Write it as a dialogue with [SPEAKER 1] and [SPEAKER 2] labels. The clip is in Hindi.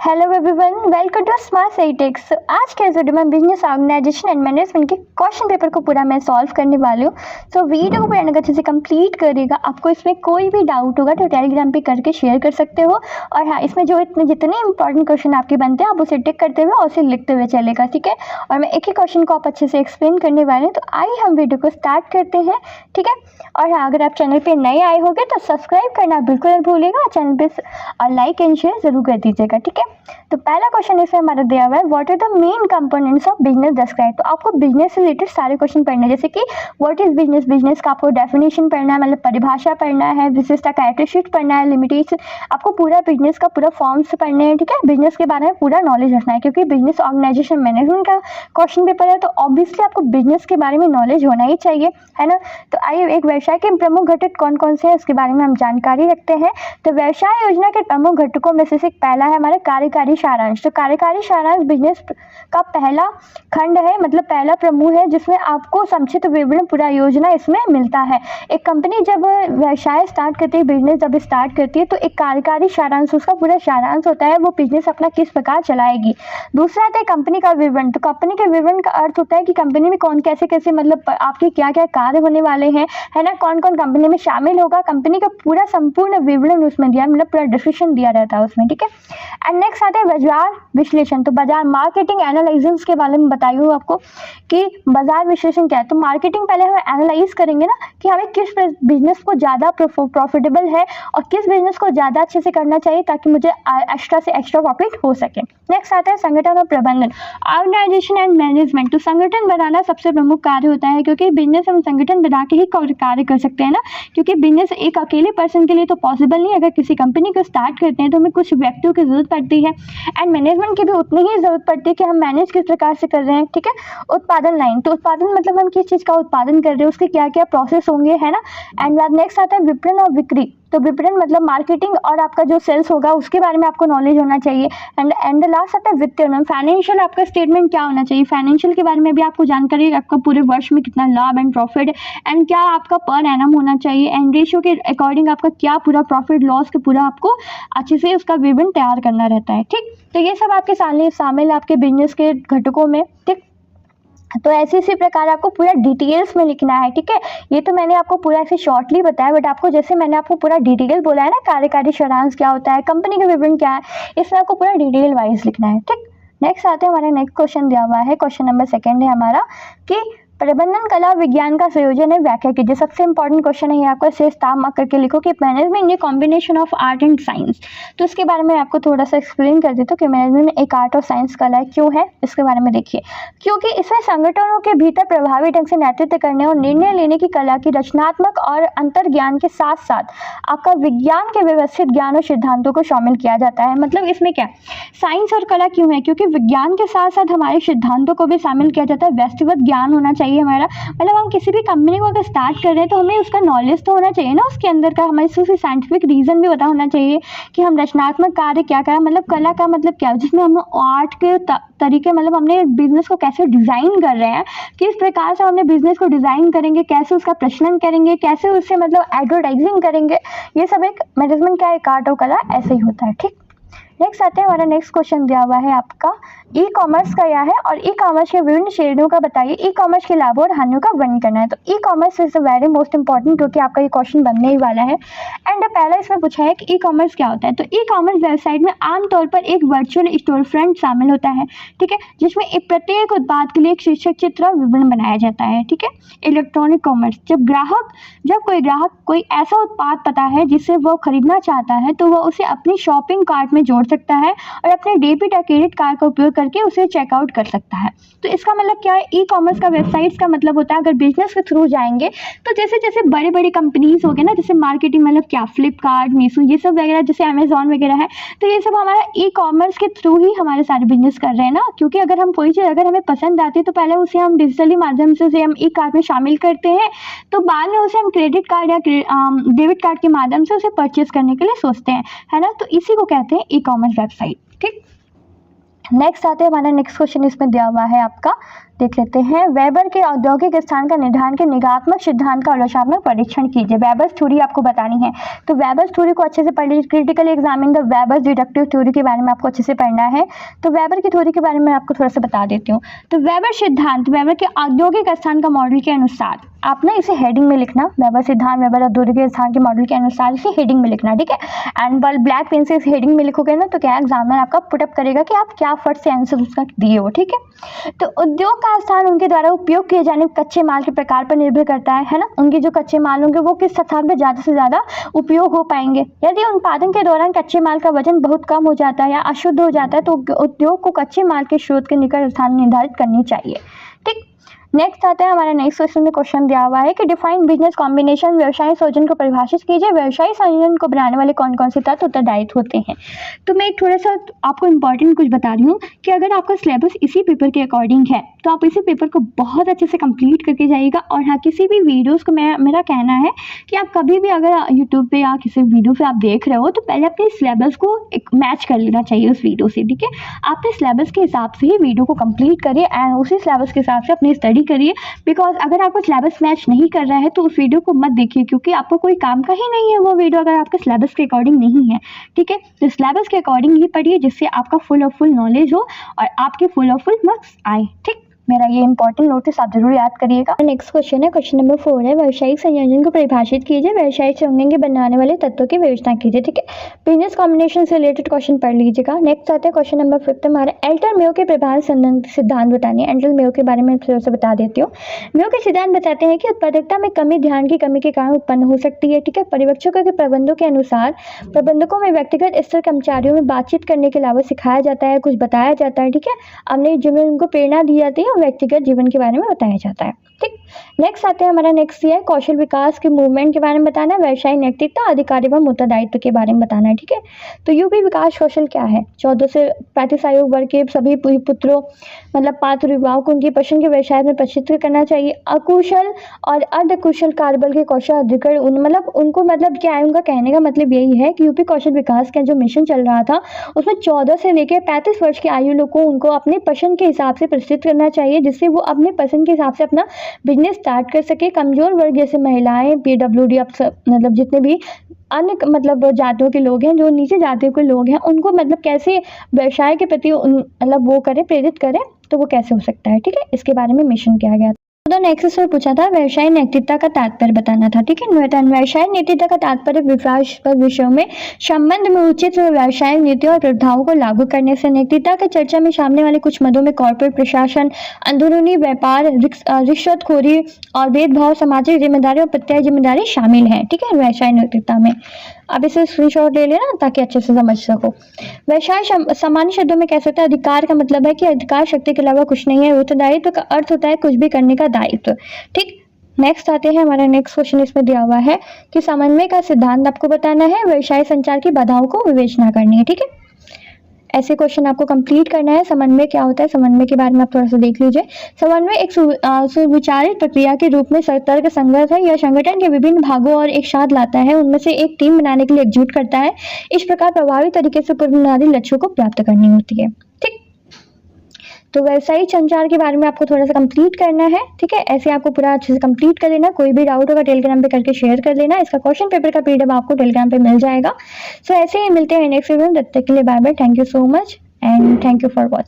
[SPEAKER 1] Hello everyone, welcome to smart सही टेक्स। आज के इस वीडियो में बिजनेस ऑर्गेनाइजेशन एंड मैनेजमेंट के क्वेश्चन पेपर को पूरा मैं सॉल्व करने वाली हूँ। तो वीडियो को पूरा अच्छे से कंप्लीट करिएगा। आपको इसमें कोई भी डाउट होगा तो टेलीग्राम पे करके शेयर कर सकते हो। और हाँ, इसमें जो जितने इंपॉर्टेंट क्वेश्चन आपके बनते हैं आप उसे टिक करते हुए और उसे लिखते हुए चलेगा, ठीक है। और मैं एक ही क्वेश्चन को आप अच्छे से एक्सप्लेन करने वाले हैं। तो आइए हम वीडियो को स्टार्ट करते हैं, ठीक है। और हाँ, अगर आप चैनल पे नए आए होंगे तो सब्सक्राइब करना बिल्कुल मत भूलिएगा, चैनल पे और लाइक एंड शेयर जरूर कर दीजिएगा, ठीक है। तो पहला क्वेश्चन इसमें हमारा दिया हुआ है, what are the main components of business describe. तो आपको बिजनेस से रिलेटेड सारे क्वेश्चन पढ़ने हैं, जैसे कि व्हाट इज बिजनेस, बिजनेस का आपको डेफिनेशन पढ़ना है, मतलब परिभाषा पढ़ना है, विशिष्टता कैरेक्टरिस्टिक पढ़ना है, लिमिटेशन, आपको पूरा बिजनेस का पूरा फॉर्म्स पढ़ने हैं, ठीक है। बिजनेस के बारे में पूरा नॉलेज रखना है, क्योंकि बिजनेस ऑर्गेनाइजेशन मैनेजमेंट का क्वेश्चन पेपर है, तो ऑब्वियसली आपको बिजनेस के बारे में नॉलेज होना ही चाहिए, है ना। तो आइए, एक व्यवसाय के प्रमुख घटक कौन कौन से हैं उसके बारे में हम जानकारी रखते हैं। तो व्यवसाय योजना के प्रमुख घटकों में से पहला है हमारा कार्यकारी सारांश। तो कार्यकारी सारांश बिजनेस का पहला खंड है, मतलब पहला प्रमुख है, जिसमें आपको संक्षिप्त विवरण पूरा योजना इसमें मिलता है। एक कंपनी जब व्यवसाय स्टार्ट करती है, बिजनेस जब स्टार्ट करती है, तो एक कार्यकारी सारांश, उसका पूरा सारांश होता है, वो बिजनेस अपना किस प्रकार चलाएगी। दूसरा आता है कंपनी का विवरण। तो कंपनी के विवरण का अर्थ होता है कि कंपनी में कौन कैसे कैसे, मतलब आपके क्या क्या कार्य होने वाले हैं, है ना, कौन कौन कंपनी में शामिल होगा, कंपनी का पूरा संपूर्ण विवरण उसमें दिया, मतलब पूरा डिस्क्रिप्शन दिया रहता है उसमें, ठीक है। एंड नेक्स्ट आता है बाजार विश्लेषण। तो बाजार मार्केटिंग एनालिसिस के बारे में बताई हूँ आपको कि बाजार विश्लेषण क्या है। तो मार्केटिंग पहले हम एनालाइज करेंगे ना कि हमें किस बिजनेस को ज़्यादा प्रॉफिटेबल है और किस बिजनेस को ज़्यादा अच्छे से करना चाहिए ताकि मुझे एक्स्ट्रा से एक्स्ट्रा प्रॉफिट हो सके। नेक्स्ट आता है संगठन और प्रबंधन, ऑर्गेनाइजेशन एंड मैनेजमेंट। तो संगठन बनाना सबसे प्रमुख कार्य होता है, क्योंकि बिजनेस हम संगठन बना के ही कार्य कर सकते हैं ना, क्योंकि बिजनेस एक अकेले पर्सन के लिए तो पॉसिबल नहीं। अगर किसी कंपनी को स्टार्ट करते हैं तो हमें कुछ व्यक्तियों की जरूरत पड़ती है, एंड मैनेजमेंट की भी उतनी ही जरूरत पड़ती है कि हम मैनेज किस प्रकार से कर रहे हैं, ठीक है। उत्पादन लाइन, तो उत्पादन मतलब हम किस चीज़ का उत्पादन कर रहे हैं, उसके क्या क्या प्रोसेस होंगे, है ना। एंड बाद नेक्स्ट आता है विपणन और बिक्री। तो विपणन मतलब मार्केटिंग और आपका जो सेल्स होगा उसके बारे में आपको नॉलेज होना चाहिए। एंड लास्ट आता है वित्तीय, फाइनेंशियल, आपका स्टेटमेंट क्या होना चाहिए, फाइनेंशियल के बारे में भी आपको जानकारी, आपका पूरे वर्ष में कितना लाभ एंड प्रॉफिट एंड क्या आपका पर एनम होना चाहिए, एंड रेशियो के अकॉर्डिंग आपका क्या पूरा प्रॉफिट लॉस का पूरा आपको अच्छे से उसका विवरण तैयार करना रहता है, ठीक। तो ये सब आपके शामिल आपके बिजनेस के घटकों में, ठीक। तो ऐसे इसी प्रकार आपको पूरा डिटेल्स में लिखना है, ठीक है। ये तो मैंने आपको पूरा ऐसे शॉर्टली बताया, बट आपको जैसे मैंने आपको पूरा डिटेल बोला है ना, कार्यकारी सारांश क्या होता है, कंपनी का विवरण क्या है, इसमें आपको पूरा डिटेल वाइज लिखना है, ठीक। नेक्स्ट आते हैं, हमारा नेक्स्ट क्वेश्चन दिया हुआ है, क्वेश्चन नंबर 2 है हमारा कि प्रबंधन कला विज्ञान का संयोजन है, व्याख्या कीजिए। सबसे इंपॉर्टेंट क्वेश्चन है, आपको शेष ताम करके लिखो कि मैनेजमेंट ये combination of art and science. तो इसके बारे में आपको थोड़ा सा एक्सप्लेन कर देता हूँ कि मैनेजमेंट एक आर्ट और साइंस कला है, क्यों है इसके बारे में देखिए। क्योंकि इसमें संगठनों के भीतर प्रभावी ढंग से नेतृत्व करने और निर्णय लेने की कला की रचनात्मक और अंतर ज्ञान के साथ साथ आपका विज्ञान के व्यवस्थित ज्ञान और सिद्धांतों को शामिल किया जाता है। मतलब इसमें क्या साइंस और कला क्यों है, क्योंकि विज्ञान के साथ साथ हमारे सिद्धांतों को भी शामिल किया जाता है, व्यवस्थित ज्ञान होना चाहिए हमारा। मतलब हम किसी भी कंपनी को अगर स्टार्ट कर रहे हैं तो हमें उसका नॉलेज तो होना चाहिए ना, उसके अंदर का हमें उसकी साइंटिफिक रीजन भी पता होना चाहिए कि हम रचनात्मक कार्य क्या करें, मतलब कला का मतलब क्या, जिसमें हम आर्ट के तरीके, मतलब हमने बिजनेस को कैसे डिजाइन कर रहे हैं, किस प्रकार से हमने बिजनेस को डिजाइन करेंगे, कैसे उसका प्रचलन करेंगे, कैसे उससे मतलब एडवर्टाइजिंग करेंगे, ये सब एक मैनेजमेंट का एक आर्ट और कला ऐसे ही होता है, ठीक। नेक्स्ट आते हैं, हमारा नेक्स्ट क्वेश्चन दिया हुआ है आपका ई कॉमर्स का क्या है और ई कॉमर्स के विभिन्न श्रेणियों का बताइए, ई कॉमर्स के लाभों और हानियों का वर्णन करना है। तो e commerce is very most important, क्योंकि आपका ये क्वेश्चन बनने ही वाला है। एंड पहला इसमें पूछा है कि ई कॉमर्स क्या होता है। तो ई कॉमर्स वेबसाइट में आमतौर पर एक वर्चुअल स्टोर फ्रंट शामिल होता है, ठीक है, जिसमें एक प्रत्येक उत्पाद के लिए एक शीर्षक चित्र और विवरण बनाया जाता है, ठीक है। इलेक्ट्रॉनिक कॉमर्स, जब कोई ग्राहक कोई ऐसा उत्पाद पता है जिसे वो खरीदना चाहता है तो वह उसे अपनी शॉपिंग कार्ट में जोड़ सकता है और अपने डेबिट या क्रेडिट कार्ड का उपयोग करके उसे चेकआउट कर सकता है। तो इसका मतलब क्या है, ई कॉमर्स का वेबसाइट्स का मतलब होता है अगर बिजनेस के थ्रू जाएंगे तो जैसे जैसे बड़ी बड़ी कंपनीज हो गए ना, जैसे मार्केटिंग, मतलब क्या फ्लिपकार्ट, मीशो, ये सब वगैरह, जैसे अमेजॉन वगैरह है, तो ये सब हमारा ई कॉमर्स के थ्रू ही हमारे सारे बिजनेस कर रहे हैं ना। क्योंकि अगर हम कोई चीज़ अगर हमें पसंद आती है तो पहले उसे हम डिजिटली माध्यम से उसे हम ई कार्ट में शामिल करते हैं, तो बाद में उसे हम क्रेडिट कार्ड या डेबिट कार्ड के माध्यम से उसे परचेज करने के लिए सोचते हैं, है ना। तो इसी को कहते हैं ई कॉमर्स वेबसाइट, ठीक। नेक्स्ट आते हैं, हमारा नेक्स्ट क्वेश्चन इसमें दिया हुआ है आपका देख लेते हैं। वेबर के औद्योगिक स्थान का निर्धारण के निगात्मक सिद्धांत का आलोचनात्मक परीक्षण कीजिए। वेबर्स थ्योरी आपको बतानी है, तो वेबर्स थ्योरी को अच्छे से पढ़ लीजिए। Critically examine the Weber's deductive theory के बारे में आपको अच्छे से पढ़ना है। तो वेबर की थ्योरी के बारे में आपको थोड़ा सा बता देती हूँ। तो वेबर सिद्धांत वेबर के औद्योगिक स्थान का मॉडल के अनुसार, आप ना इसे हेडिंग में लिखना, वेबर सिद्धांत वेबर औद्योगिक स्थान के मॉडल के अनुसार इसे हेडिंग में लिखना, ठीक है। एंड बल ब्लैक पेन से इस हेडिंग में लिखोगे ना, तो क्या एग्जामिनर आपका पुटअप करेगा कि आप क्या फट से आंसर उसका दिए हो, ठीक है। तो उद्योग का स्थान उनके द्वारा उपयोग किए जाने कच्चे माल के प्रकार पर निर्भर करता है ना। उनके जो कच्चे माल होंगे वो किस स्थान पर ज़्यादा से ज़्यादा उपयोग हो पाएंगे। यदि उत्पादन के दौरान कच्चे माल का वजन बहुत कम हो जाता है या अशुद्ध हो जाता है, तो उद्योग को कच्चे माल के स्रोत के निकट स्थान निर्धारित करनी चाहिए, ठीक। नेक्स्ट आता है हमारा नेक्स्ट क्वेश्चन में क्वेश्चन दिया हुआ है कि डिफाइन बिजनेस कॉम्बिनेशन, व्यवसायिक संयोजन को परिभाषित कीजिए। व्यवसायिक संयोजन को बनाने वाले कौन कौन से तत्व उत्तरदायित्व होते हैं। तो मैं एक थोड़ा सा आपको इंपॉर्टेंट कुछ बता रही हूँ कि अगर आपका सिलेबस इसी पेपर के अकॉर्डिंग है तो आप इसी पेपर को बहुत अच्छे से कंप्लीट करके जाइएगा। और हाँ, किसी भी वीडियोज़ को मेरा कहना है कि आप कभी भी अगर यूट्यूब पे या किसी वीडियो पे आप देख रहे हो तो पहले अपने सिलेबस को एक मैच कर लेना चाहिए उस वीडियो से, ठीक है। आपने सिलेबस के हिसाब से ही वीडियो को कंप्लीट करिए एंड उसी सिलेबस के हिसाब से अपनी स्टडी करिए। बिकॉज अगर आपको सिलेबस मैच नहीं कर रहा है तो उस वीडियो को मत देखिए, क्योंकि आपको कोई काम का ही नहीं है वो वीडियो अगर आपके सिलेबस के अकॉर्डिंग नहीं है, ठीक है। तो सिलेबस के अकॉर्डिंग ही पढ़िए जिससे आपका फुल ऑफ फुल नॉलेज हो और आपके फुल ऑफ फुल मार्क्स आए, ठीक। मेरा ये इंपॉर्टेंट नोटिस आप जरूर याद करिएगा। नेक्स्ट क्वेश्चन है, क्वेश्चन नंबर 4 है, व्यावसायिक संयोजन को परिभाषित कीजिए। व्यावसायिक संयोजन के बनाने वाले तत्वों की विवेचना कीजिए, ठीक है। बिजनेस कॉम्बिनेशन से रिलेटेड क्वेश्चन पढ़ लीजिएगा। नेक्स्ट आते हैं क्वेश्चन नंबर 5 हमारा एल्टर मेयो के प्रभाव सिद्धांत बतानी है। एल्टर मेयो के बारे में थोड़ा सा बता देती हूँ। मेयो के सिद्धांत बताते हैं कि उत्पादकता में कमी ध्यान की कमी के कारण उत्पन्न हो सकती है, ठीक है। पर्यवेक्षकों के प्रबंधों के अनुसार प्रबंधकों में व्यक्तिगत स्तर कर्मचारियों में बातचीत करने के अलावा सिखाया जाता है, कुछ बताया जाता है, ठीक है। अपने जीवन में उनको प्रेरणा दी जाती है और व्यक्तिगत जीवन के बारे में बताया जाता है, ठीक। नेक्स्ट आते हैं हमारा नेक्स्ट ये है कौशल विकास के मूवमेंट के बारे में बताना है। व्यवसायिक नैतिकता, अधिकार एवं उत्तरदायित्व के बारे में बताना है, ठीक है। तो यूपी विकास कौशल क्या है। 14 से 35 आयु वर्ग के सभी पुत्रों मतलब पात्र युवाओं को उनकी पसंद के व्यवसाय में प्रशिक्षित करना चाहिए। अकुशल और अर्धकुशल कार्यबल के कौशल अधिकरण मतलब उनको मतलब क्या है, उनका कहने का मतलब यही है कि यूपी कौशल विकास का जो मिशन चल रहा था उसमें 14 से लेकर 35 वर्ष के आयु लोग को उनको अपने पसंद के हिसाब से प्रशिक्षित करना चाहिए, जिससे वो अपने पसंद के हिसाब से अपना बिजनेस स्टार्ट कर सके। कमजोर वर्ग जैसे महिलाएं, PWD मतलब जितने भी अन्य मतलब जातियों के लोग हैं, जो नीचे जातियों के लोग हैं, उनको मतलब कैसे व्यवसाय के प्रति मतलब वो करें, प्रेरित करें, तो वो कैसे हो सकता है, ठीक है। इसके बारे में मिशन किया गया। तो नेक्स्ट में पूछा था व्यवसाय नैतिकता का तात्पर्य बताना था, ठीक है। व्यवसाय नैतिकता का तात्पर्य विवादास्पद विषयों में संबंध में उचित व्यवसायिक नीतियों और प्रथाओं को लागू करने से। नैतिकता की चर्चा में सामने वाले कुछ मदों में कॉर्पोरेट प्रशासन, अंदरूनी व्यापार, रिश्वतखोरी और भेदभाव, सामाजिक जिम्मेदारी और प्रत्यय जिम्मेदारी शामिल है, ठीक है, व्यवसाय नैतिकता में। अब इसे स्क्रीनशॉट ले लेना ताकि अच्छे से समझ सको। व्यवसाय सामान्य शब्दों में कह सकते हैं अधिकार का मतलब है कि अधिकार शक्ति के अलावा कुछ नहीं है। उत्तरदायित्व का अर्थ होता है कुछ भी करने का दायित्व, ठीक। नेक्स्ट आते हैं हमारा नेक्स्ट क्वेश्चन इसमें दिया हुआ है कि समन्वय का सिद्धांत आपको बताना है। व्यवसाय संचार की बाधाओं को विवेचना करनी है, ठीक है। ऐसे क्वेश्चन आपको कंप्लीट करना है। समन्वय क्या होता है, समन्वय के बारे में आप थोड़ा सा देख लीजिए। समन्वय एक सुविचारित प्रक्रिया के रूप में तर्क संगत है। यह संगठन के विभिन्न भागों और एक साथ लाता है, उनमें से एक टीम बनाने के लिए एकजुट करता है। इस प्रकार प्रभावी तरीके से पूर्वनिर्धारित लक्ष्यों को प्राप्त करनी होती है, ठीक। तो व्यावसायिक संचार के बारे में आपको थोड़ा सा कंप्लीट करना है, ठीक है। ऐसे आपको पूरा अच्छे से कंप्लीट कर लेना। कोई भी डाउट होगा टेलीग्राम पे करके शेयर कर लेना। इसका क्वेश्चन पेपर का PDF आपको टेलीग्राम पे मिल जाएगा। सो ऐसे ही मिलते हैं नेक्स्ट वीडियो में। तब तक के लिए bye bye. Thank you so much and thank you for watching.